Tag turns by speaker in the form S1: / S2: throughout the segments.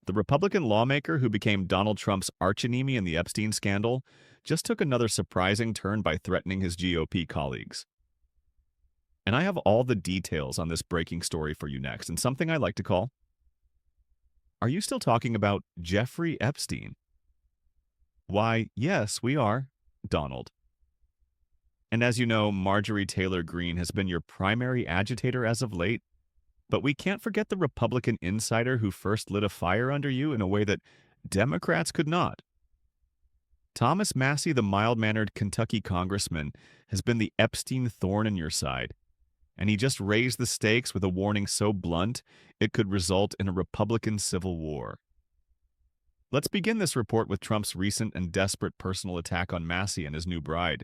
S1: The Republican lawmaker who became Donald Trump's archenemy in the Epstein scandal just took another surprising turn by threatening his GOP colleagues. And I have all the details on this breaking story for you next, and something I like to call, are you still talking about Jeffrey Epstein? Why, yes, we are, Donald. And as you know, Marjorie Taylor Greene has been your primary agitator as of late, but we can't forget the Republican insider who first lit a fire under you in a way that Democrats could not. Thomas Massie, the mild-mannered Kentucky congressman, has been the Epstein thorn in your side, and he just raised the stakes with a warning so blunt it could result in a Republican civil war. Let's begin this report with Trump's recent and desperate personal attack on Massie and his new bride,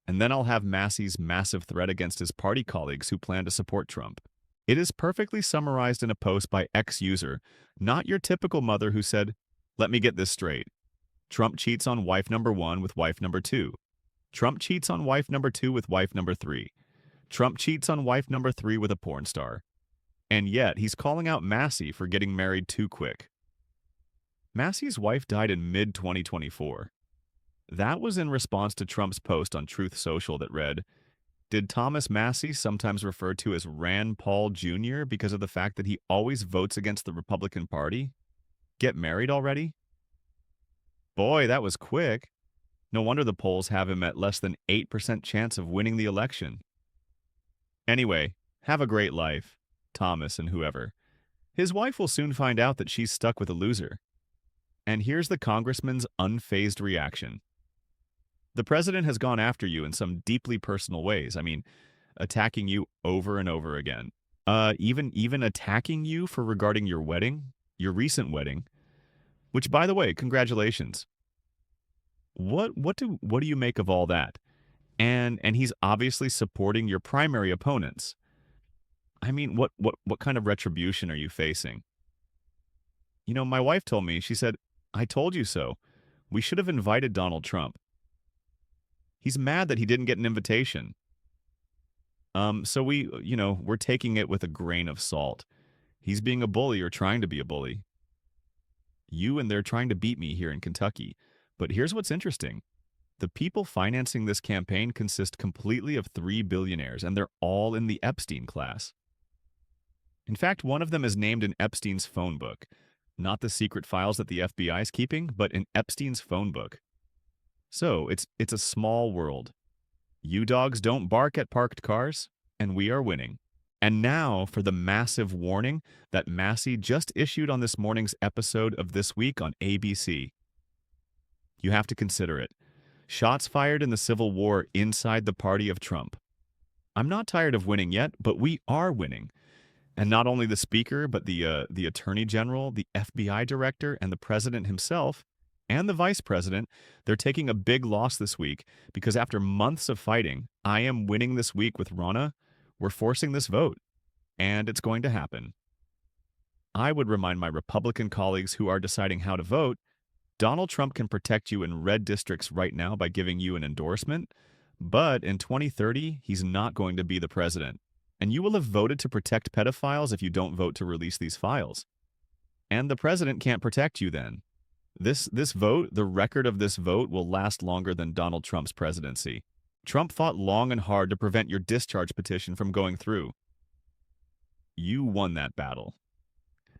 S1: and then I'll have Massie's massive threat against his party colleagues who plan to support Trump. It is perfectly summarized in a post by X-user, not your typical mother who said, "Let me get this straight. Trump cheats on wife number 1 with wife number 2. Trump cheats on wife number 2 with wife number 3. Trump cheats on wife number 3 with a porn star. And yet, he's calling out Massie for getting married too quick." Massie's wife died in mid-2024. That was in response to Trump's post on Truth Social that read, "Did Thomas Massie, sometimes referred to as Rand Paul Jr. because of the fact that he always votes against the Republican Party, get married already?" Boy, that was quick. No wonder the polls have him at less than 8% chance of winning the election. Anyway, have a great life, Thomas and whoever. His wife will soon find out that she's stuck with a loser. And here's the congressman's unfazed reaction. The president has gone after you in some deeply personal ways. I mean, attacking you over and over again. Even attacking you for regarding your wedding, your recent wedding, which, by the way, congratulations. What do you make of all that? And he's obviously supporting your primary opponents. I mean, what kind of retribution are you facing? You know, my wife told me, she said, "I told you so. We should have invited Donald Trump." He's mad that he didn't get an invitation. So we're taking it with a grain of salt. He's being a bully or trying to be a bully. They're trying to beat me here in Kentucky. But here's what's interesting. The people financing this campaign consist completely of 3 billionaires, and they're all in the Epstein class. In fact, one of them is named in Epstein's phone book. Not the secret files that the FBI is keeping, but in Epstein's phone book. So, it's a small world. You dogs don't bark at parked cars, and we are winning. And now for the massive warning that Massie just issued on this morning's episode of This Week on ABC. You have to consider it. Shots fired in the Civil War inside the party of Trump. I'm not tired of winning yet, but we are winning. And not only the speaker, but the attorney general, the FBI director, and the president himself, and the vice president, they're taking a big loss this week because after months of fighting, I am winning this week with Ronna. We're forcing this vote, and it's going to happen. I would remind my Republican colleagues who are deciding how to vote, Donald Trump can protect you in red districts right now by giving you an endorsement, but in 2030, he's not going to be the president. And you will have voted to protect pedophiles if you don't vote to release these files. And the president can't protect you then. This vote, the record of this vote, will last longer than Donald Trump's presidency. Trump fought long and hard to prevent your discharge petition from going through. You won that battle.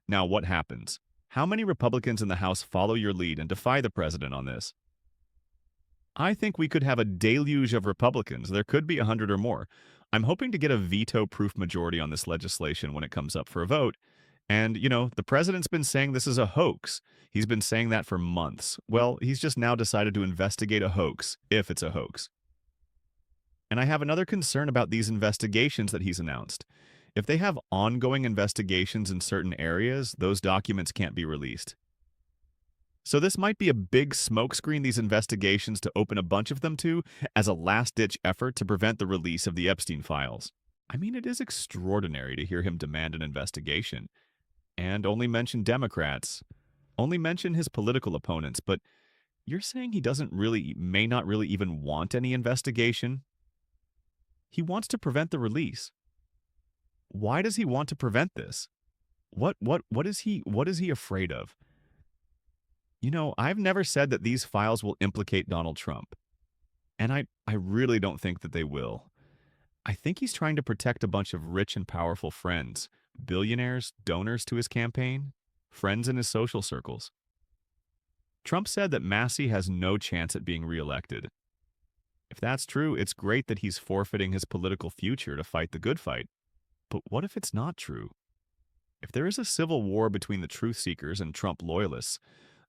S1: Now what happens? How many Republicans in the House follow your lead and defy the president on this? I think we could have a deluge of Republicans. There could be 100 or more. I'm hoping to get a veto-proof majority on this legislation when it comes up for a vote. And, the president's been saying this is a hoax. He's been saying that for months. Well, he's just now decided to investigate a hoax, if it's a hoax. And I have another concern about these investigations that he's announced. If they have ongoing investigations in certain areas, those documents can't be released. So this might be a big smokescreen, these investigations, to open a bunch of them to, as a last-ditch effort to prevent the release of the Epstein files. I mean, it is extraordinary to hear him demand an investigation. And only mention Democrats, only mention his political opponents, but you're saying he may not really even want any investigation? He wants to prevent the release. Why does he want to prevent this? What is he afraid of? I've never said that these files will implicate Donald Trump, and I really don't think that they will. I think he's trying to protect a bunch of rich and powerful friends, billionaires, donors to his campaign, friends in his social circles. Trump said that Massey has no chance at being reelected. If that's true, it's great that he's forfeiting his political future to fight the good fight. But what if it's not true? If there is a civil war between the truth seekers and Trump loyalists,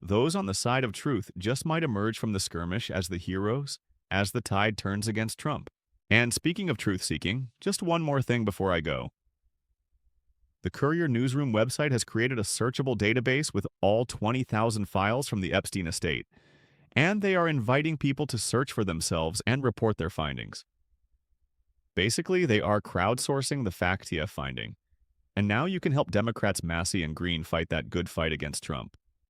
S1: those on the side of truth just might emerge from the skirmish as the heroes as the tide turns against Trump. And speaking of truth seeking, just one more thing before I go. The Courier Newsroom website has created a searchable database with all 20,000 files from the Epstein estate, and they are inviting people to search for themselves and report their findings. Basically, they are crowdsourcing the FACTIA finding. And now you can help Democrats Massey and Green fight that good fight against Trump.